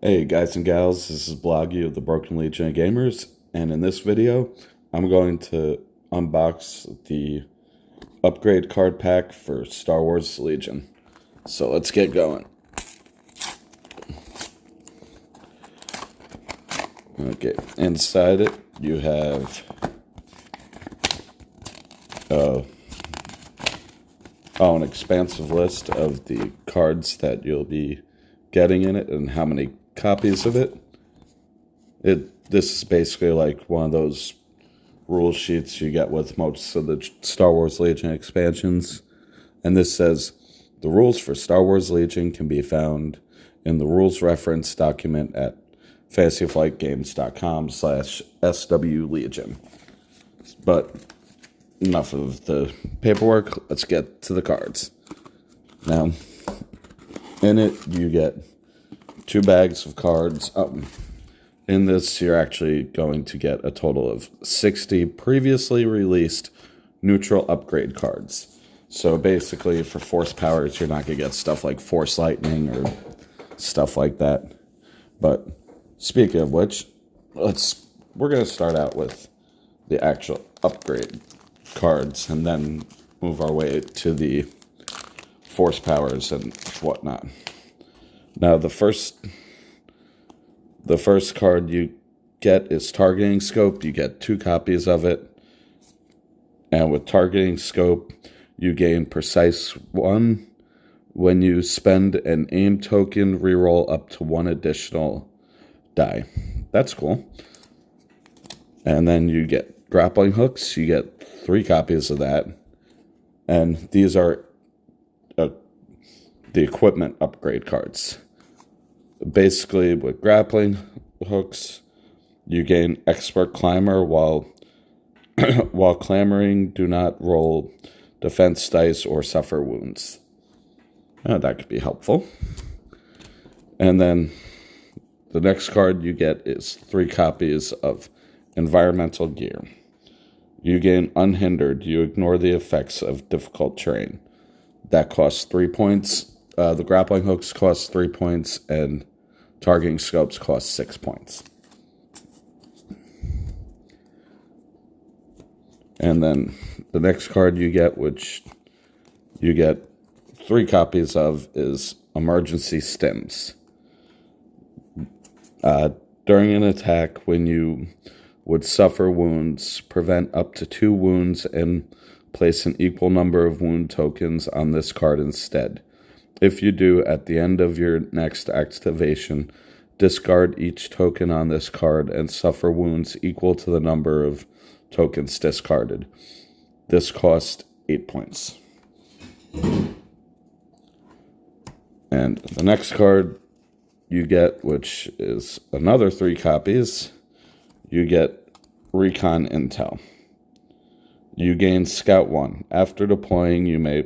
Hey guys and gals, this is Bloggy of the Broken Legion of Gamers, and in this video, I'm going to unbox the upgrade card pack for Star Wars Legion. So let's get going. Okay, inside it you have an expansive list of the cards that you'll be getting in it and how many copies of it. This is basically like one of those rule sheets you get with most of the Star Wars Legion expansions. And this says, the rules for Star Wars Legion can be found in the rules reference document at fantasyflightgames.com/SWLegion. But enough of the paperwork, let's get to the cards. Now, in it, you get 2 bags of cards. In this, you're actually going to get a total of 60 previously released neutral upgrade cards. So basically, for Force Powers, you're not going to get stuff like Force Lightning or stuff like that. But speaking of which, we're going to start out with the actual upgrade cards and then move our way to the Force Powers and whatnot. Now, the first card you get is Targeting Scope. You get 2 copies of it. And with Targeting Scope, you gain Precise 1. When you spend an aim token, reroll up to 1 additional die. That's cool. And then you get Grappling Hooks. You get 3 copies of that. And these are the equipment upgrade cards. Basically, with Grappling Hooks, you gain Expert Climber while clambering. Do not roll defense dice or suffer wounds. That could be helpful. And then the next card you get is 3 copies of Environmental Gear. You gain Unhindered. You ignore the effects of difficult terrain. That costs 3 points. The Grappling Hooks cost 3 points, and Targeting Scopes cost 6 points. And then the next card you get, which you get 3 copies of, is Emergency Stims. During an attack, when you would suffer wounds, prevent up to 2 wounds and place an equal number of wound tokens on this card instead. If you do, at the end of your next activation, discard each token on this card and suffer wounds equal to the number of tokens discarded. This costs 8 points. And the next card you get, which is another 3 copies, you get Recon Intel. You gain Scout 1. After deploying, you may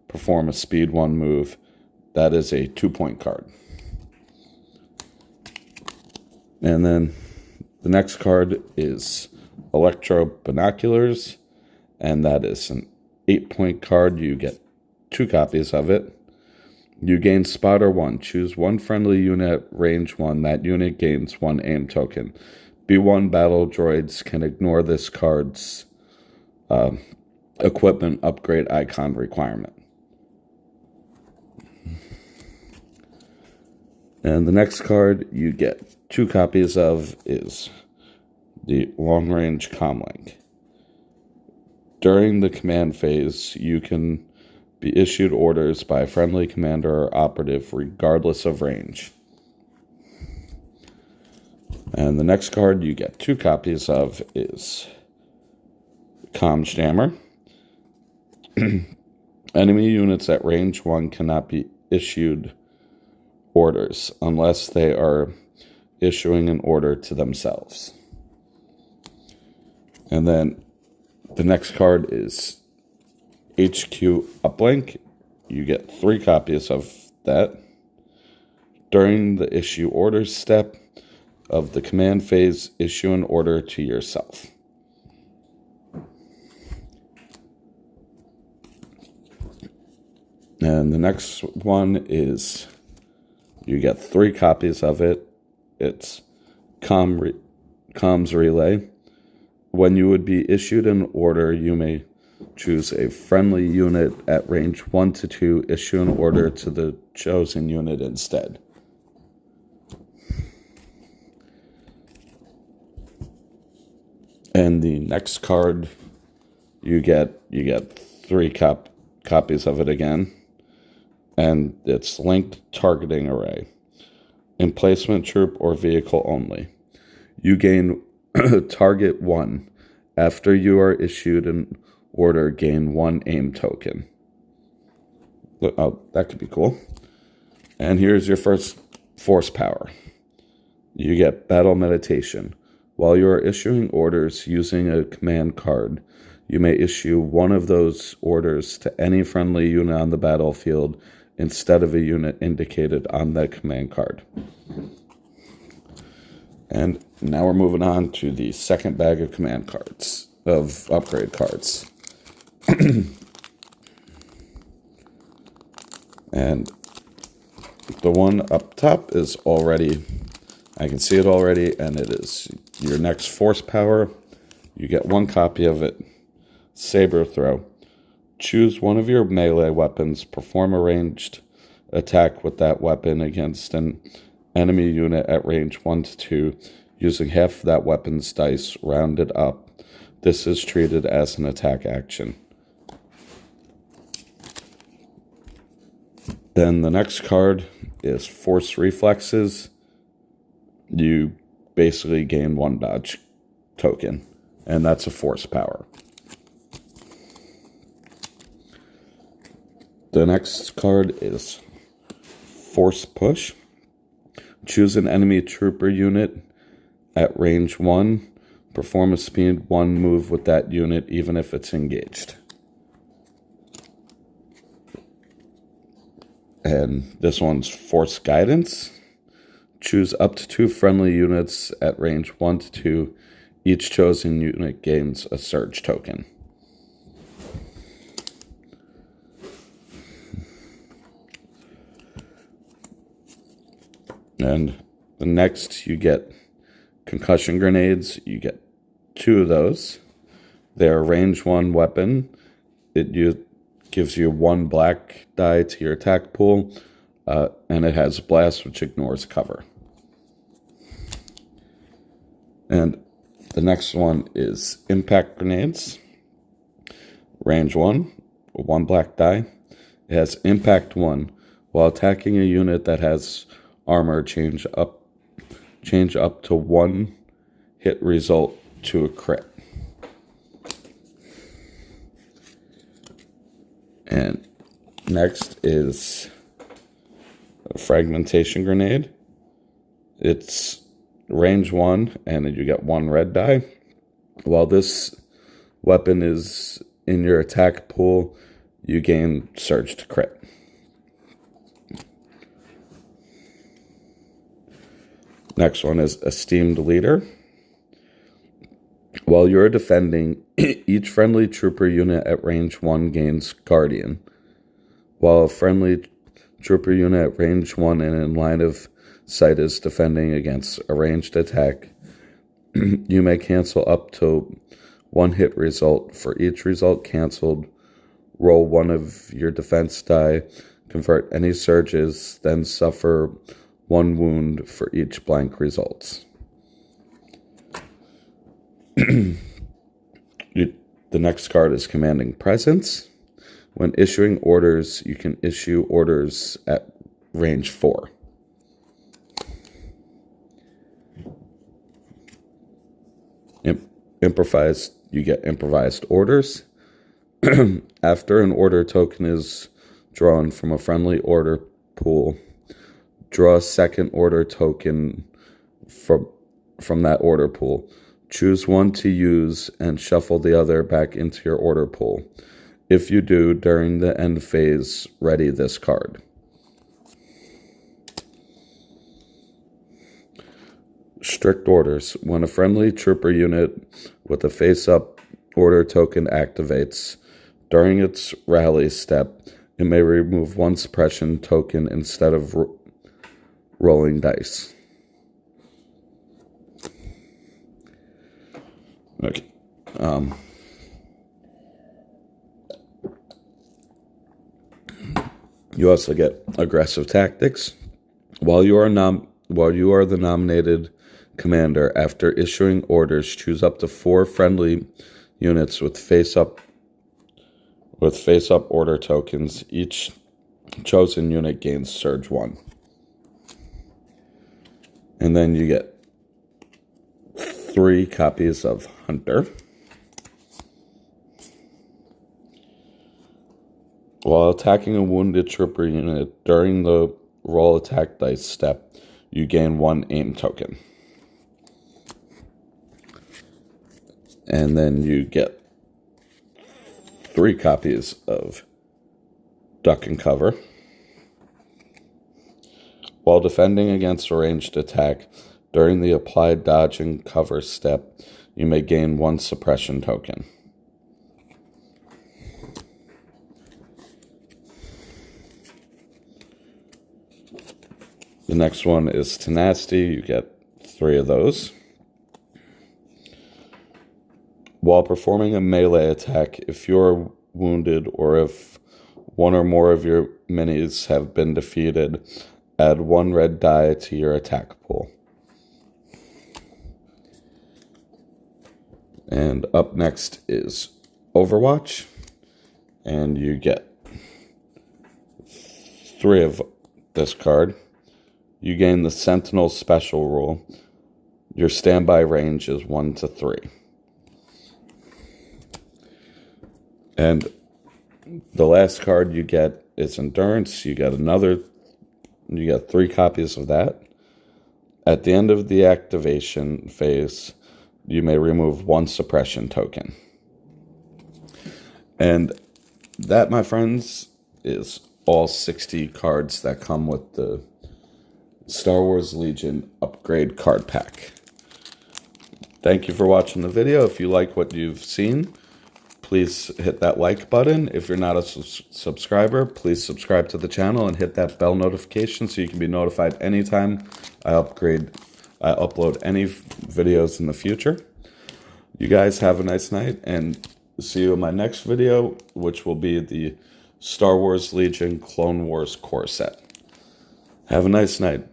perform a Speed 1 move. That is a 2-point card. And then the next card is Electro Binoculars, and that is an 8-point card. You get 2 copies of it. You gain Spotter 1. Choose 1 friendly unit at range 1. That unit gains 1 aim token. B1 battle droids can ignore this card's equipment upgrade icon requirement. And the next card you get 2 copies of is the Long Range Comlink. During the command phase, you can be issued orders by a friendly commander or operative regardless of range. And the next card you get 2 copies of is Comms Jammer. Enemy units at range 1 cannot be issued orders unless they are issuing an order to themselves. And then the next card is HQ Uplink. You get 3 copies of that. During the issue orders step of the command phase, issue an order to yourself. And the next one is, you get 3 copies of it, it's comms relay. When you would be issued an order, you may choose a friendly unit at range 1 to 2, issue an order to the chosen unit instead. And the next card, you get 3 copies of it again, and it's linked targeting array. Emplacement troop or vehicle only. You gain target 1. After you are issued an order, gain 1 aim token. Oh, that could be cool. And here's your first force power. You get battle meditation. While you are issuing orders using a command card, you may issue one of those orders to any friendly unit on the battlefield instead of a unit indicated on that command card. And now we're moving on to the second bag of command cards, of upgrade cards. And the one up top is already, I can see it already, and it is your next force power. You get 1 copy of it. Saber throw. Choose one of your melee weapons, perform a ranged attack with that weapon against an enemy unit at range 1 to 2, using half of that weapon's dice rounded up. This is treated as an attack action. Then the next card is Force Reflexes. You basically gain 1 dodge token, and that's a force power. The next card is Force Push. Choose an enemy trooper unit at range 1. Perform a speed 1 move with that unit, even if it's engaged. And this one's Force Guidance. Choose up to 2 friendly units at range 1 to 2. Each chosen unit gains a surge token. And the next, you get Concussion Grenades. You get 2 of those. They're a range 1 weapon. It gives you 1 black die to your attack pool, and it has Blast, which ignores cover. And the next one is Impact Grenades. Range 1, 1 black die. It has Impact 1. While attacking a unit that has armor, change up to 1 hit result to a crit. And next is a Fragmentation Grenade. It's range 1, and you get 1 red die. While this weapon is in your attack pool, you gain surge to crit. Next one is Esteemed Leader. While you're defending, each friendly trooper unit at range 1 gains Guardian. While a friendly trooper unit at range 1 and in line of sight is defending against a ranged attack, you may cancel up to 1 hit result. For each result canceled, roll 1 of your defense die, convert any surges, then suffer 1 wound for each blank results. The next card is Commanding Presence. When issuing orders, you can issue orders at range 4. Improvised, you get improvised orders. After an order token is drawn from a friendly order pool, draw a second order token from that order pool. Choose 1 to use and shuffle the other back into your order pool. If you do, during the end phase, ready this card. Strict orders. When a friendly trooper unit with a face-up order token activates, during its rally step, it may remove 1 suppression token instead of rolling dice. Okay. You also get aggressive tactics. While you are the nominated commander, after issuing orders, choose up to 4 friendly units with face-up order tokens. Each chosen unit gains Surge 1. And then you get 3 copies of Hunter. While attacking a wounded trooper unit during the roll attack dice step, you gain 1 aim token. And then you get 3 copies of Duck and Cover. While defending against a ranged attack during the applied dodge and cover step, you may gain 1 suppression token. The next one is Tenacity. You get 3 of those. While performing a melee attack, if you're wounded or if one or more of your minis have been defeated, add 1 red die to your attack pool. And up next is Overwatch. And you get 3 of this card. You gain the Sentinel special rule. Your standby range is 1 to 3. And the last card you get is Endurance. You get 3 copies of that. At the end of the activation phase, you may remove 1 suppression token. And that, my friends, is all 60 cards that come with the Star Wars Legion upgrade card pack. Thank you for watching the video. If you like what you've seen, please hit that like button. If you're not a subscriber, please subscribe to the channel and hit that bell notification so you can be notified anytime I upload any videos in the future. You guys have a nice night, and see you in my next video, which will be the Star Wars Legion Clone Wars core set. Have a nice night.